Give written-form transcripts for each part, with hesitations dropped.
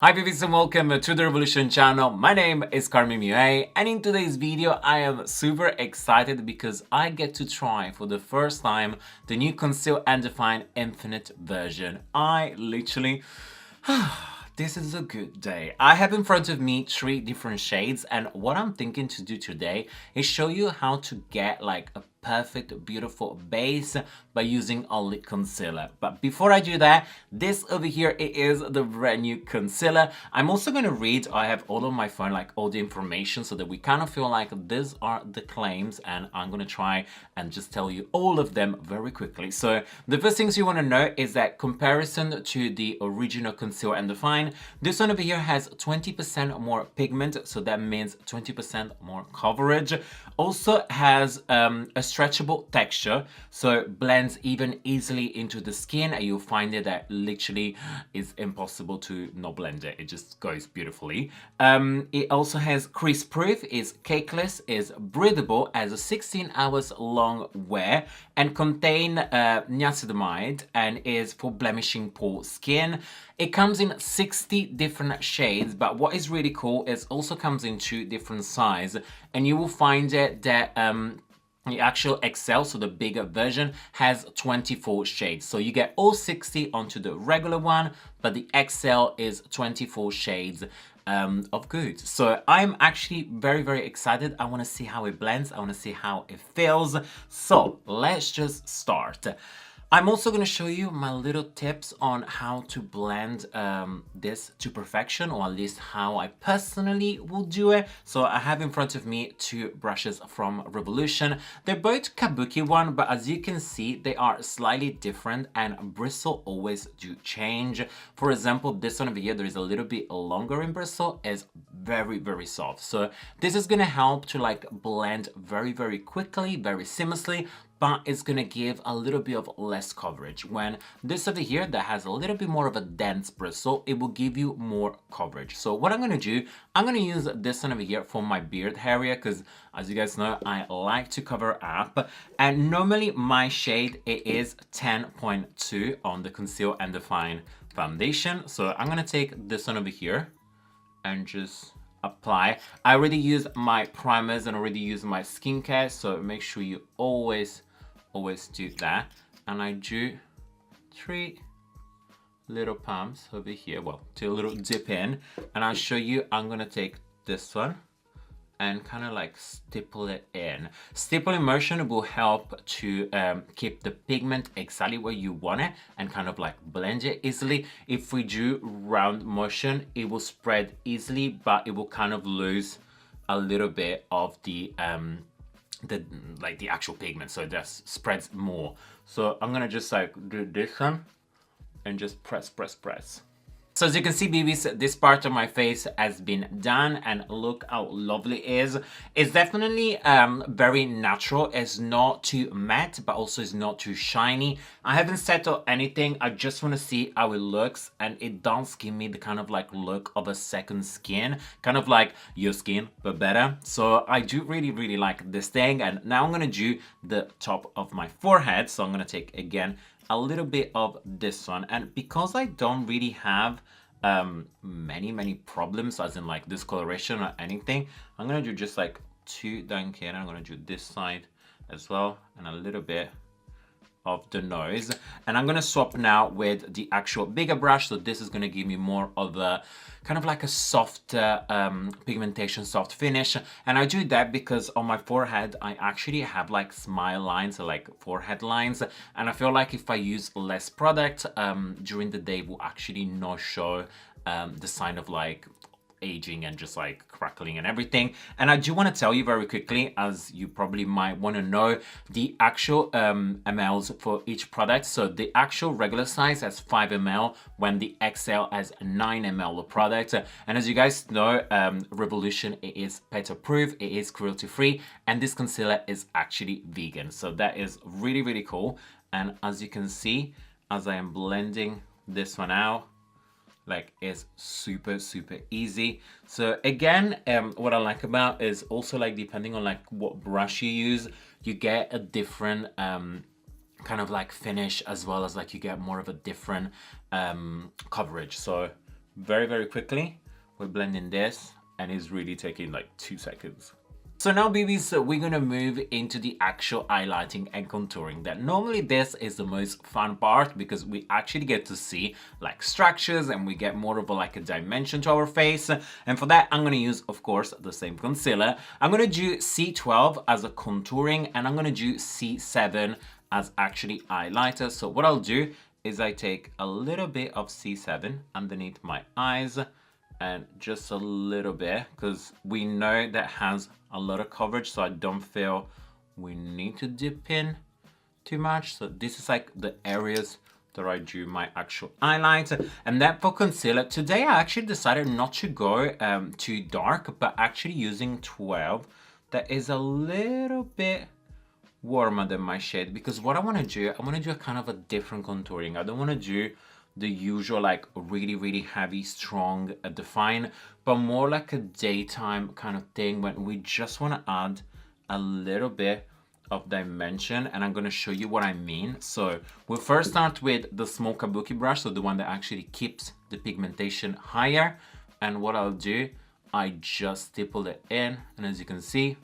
Hi babies and welcome to the Revolution channel. My name is Carmi MUA and in today's video I am super excited because I get to try for the first time the new Conceal and Define Infinite version. I literally... This is a good day. I have in front of me 3 different shades and what I'm thinking to do today is show you how to get like a perfect beautiful base by using only concealer. But before I do that, this over here, it is the brand new concealer. I'm also going to read, I have all on my phone like all the information so that we kind of feel like these are the claims, and I'm going to try and just tell you all of them very quickly. So the first things you want to know is that comparison to the original Conceal and Define, this one over here has 20% more pigment, so that means 20% more coverage. Also has a stretchable texture, so it blends even easily into the skin, and you'll find it that literally is impossible to not blend it. It just goes beautifully. It also has Crease Proof, is cakeless, is breathable, has a 16 hours long wear, and contain niacinamide, and is for blemishing poor skin. It comes in 60 different shades, but what is really cool is also comes in 2 different sizes, and you will find it that the actual XL, so the bigger version, has 24 shades. So you get all 60 onto the regular one, but the XL is 24 shades of good. So I'm actually very excited. I want to see how it blends. I want to see how it feels. So let's just start. I'm also going to show you my little tips on how to blend this to perfection, or at least how I personally will do it. So I have in front of me 2 brushes from Revolution. They're both kabuki one, but as you can see, they are slightly different and bristle always do change. For example, this one over here, there is a little bit longer in bristle, is very soft. So this is going to help to like blend very quickly, very seamlessly, but it's gonna give a little bit of less coverage. When this over here that has a little bit more of a dense bristle, it will give you more coverage. So what I'm gonna do, I'm gonna use this one over here for my beard area, because as you guys know, I like to cover up, and normally my shade, it is 10.2 on the Conceal and Define foundation. So I'm gonna take this one over here and just apply. I already use my primers and already use my skincare, so make sure you always do that. And I do 3 little pumps over here, well, 2 little dip in, and I'll show you. I'm gonna take this one and kind of like stipple it in. Stipple immersion will help to keep the pigment exactly where you want it and kind of like blend it easily. If we do round motion, it will spread easily, but it will kind of lose a little bit of the actual pigment, so it just spreads more. So I'm gonna just like do this one and just press. So as you can see, babies, this part of my face has been done, and look how lovely it is. It's definitely very natural. It's not too matte, but also it's not too shiny. I haven't settled anything. I just want to see how it looks, and it does give me the kind of like look of a second skin, kind of like your skin, but better. So I do really like this thing, and now I'm gonna do the top of my forehead. So I'm gonna take again a little bit of this one, and because I don't really have many problems as in like discoloration or anything, I'm gonna do just like 2 down here, and I'm gonna do this side as well, and a little bit of the nose. And I'm gonna swap now with the actual bigger brush, so this is gonna give me more of a kind of like a soft pigmentation, soft finish. And I do that because on my forehead I actually have like smile lines, or like forehead lines, and I feel like if I use less product during the day, will actually not show the sign of like aging and just like crackling and everything. And I do want to tell you very quickly, as you probably might want to know, the actual mLs for each product. So the actual regular size has 5 ml, when the XL has 9 ml of product. And as you guys know, Revolution, it is pet approved, it is cruelty free, and this concealer is actually vegan. So that is really cool. And as you can see, as I am blending this one out, like, it's super easy. So again, what I like about is also like depending on like what brush you use, you get a different kind of like finish, as well as like you get more of a different coverage. So very, very quickly. We're blending this and it's really taking like 2 seconds. So now, babies, we're gonna move into the actual highlighting and contouring. That normally this is the most fun part because we actually get to see like structures and we get more of a dimension to our face. And for that, I'm gonna use, of course, the same concealer. I'm gonna do C12 as a contouring and I'm gonna do C7 as actually highlighter. So what I'll do is I take a little bit of C7 underneath my eyes and just a little bit because we know that has a lot of coverage, so I don't feel we need to dip in too much. So this is like the areas that I do my actual highlight. And then for concealer, today I actually decided not to go too dark, but actually using 12 that is a little bit warmer than my shade, because what I want to do a kind of a different contouring. I don't want to do the usual like really heavy, strong define, but more like a daytime kind of thing when we just want to add a little bit of dimension. And I'm going to show you what I mean. So we'll first start with the small kabuki brush, so the one that actually keeps the pigmentation higher. And what I'll do, I just stipple it in, and as you can see,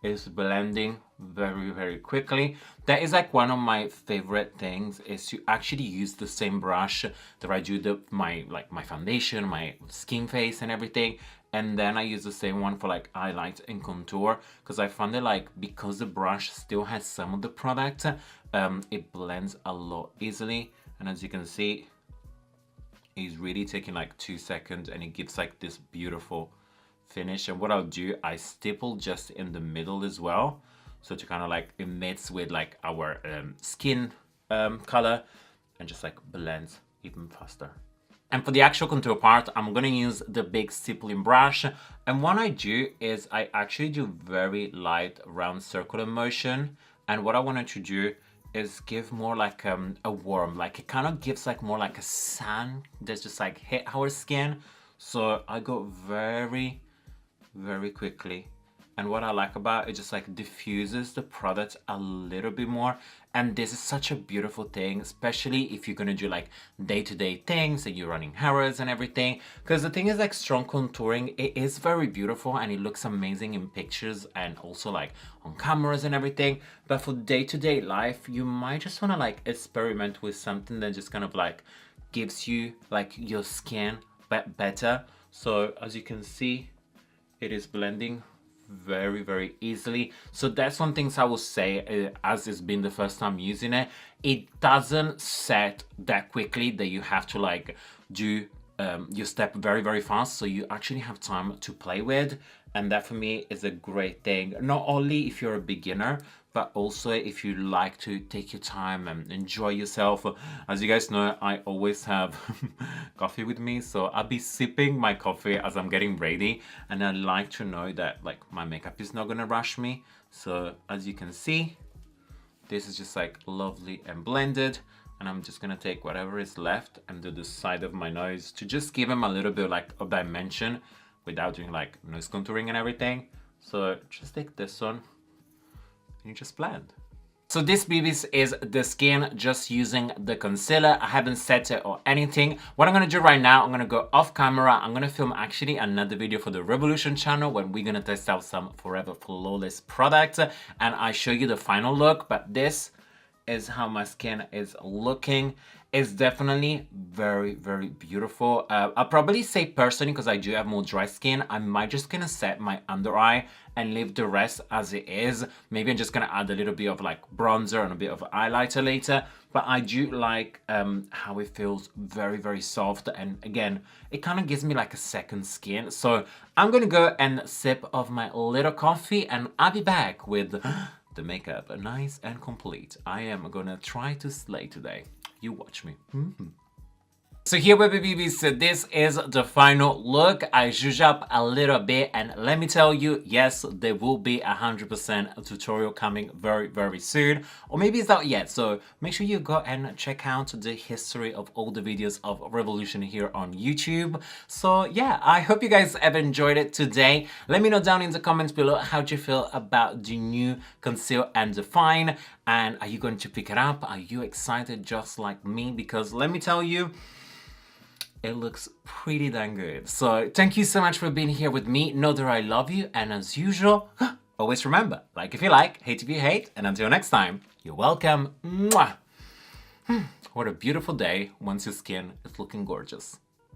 it's blending very quickly. That is like one of my favorite things, is to actually use the same brush that I do my foundation, my skin face and everything, and then I use the same one for like highlight and contour, because I found that like because the brush still has some of the product, it blends a lot easily. And as you can see, it's really taking like 2 seconds and it gives like this beautiful finish. And what I'll do, I stipple just in the middle as well, so to kind of like it mix with like our skin color and just like blends even faster. And for the actual contour part, I'm gonna use the big stippling brush, and what I do is I actually do very light round circular motion. And what I wanted to do is give more like a warm, like it kind of gives like more like a sun that's just like hit our skin. So I go very quickly, and what I like about it just like diffuses the product a little bit more. And this is such a beautiful thing, especially if you're gonna do like day-to-day things and you're running errands and everything, because the thing is like strong contouring, it is very beautiful and it looks amazing in pictures and also like on cameras and everything, but for day-to-day life you might just want to like experiment with something that just kind of like gives you like your skin better. So as you can see, it is blending very easily. So that's one thing I will say, as it's been the first time using it, it doesn't set that quickly that you have to like do your step very fast, so you actually have time to play with. And that for me is a great thing, not only if you're a beginner, but also if you like to take your time and enjoy yourself. As you guys know, I always have coffee with me, so I'll be sipping my coffee as I'm getting ready, and I like to know that like my makeup is not gonna rush me. So as you can see, this is just like lovely and blended, and I'm just gonna take whatever is left and do the side of my nose to just give him a little bit like of dimension without doing like nose contouring and everything. So just take this one and you just blend. So this, babies, is the skin just using the concealer. I haven't set it or anything. What I'm gonna do right now, I'm gonna go off camera. I'm gonna film actually another video for the Revolution channel when we're gonna test out some Forever Flawless products and I show you the final look. But this is how my skin is looking. It's definitely very beautiful. I'll probably say personally, because I do have more dry skin, I might just gonna set my under eye and leave the rest as it is. Maybe I'm just gonna add a little bit of like bronzer and a bit of highlighter later. But I do like how it feels very soft, and again, it kind of gives me like a second skin. So I'm gonna go and sip of my little coffee and I'll be back with the makeup nice and complete. I am gonna try to slay today. You watch me. So here, baby, so this is the final look. I zhuzh up a little bit, and let me tell you, yes, there will be 100% tutorial coming very soon, or maybe it's not yet. So make sure you go and check out the history of all the videos of Revolution here on YouTube. So yeah, I hope you guys have enjoyed it today. Let me know down in the comments below how do you feel about the new Conceal and Define, and are you going to pick it up? Are you excited just like me? Because let me tell you, it looks pretty dang good. So thank you so much for being here with me. Know that I love you, and as usual, always remember, like if you like, hate if you hate, and until next time, you're welcome. Mwah! What a beautiful day once your skin is looking gorgeous.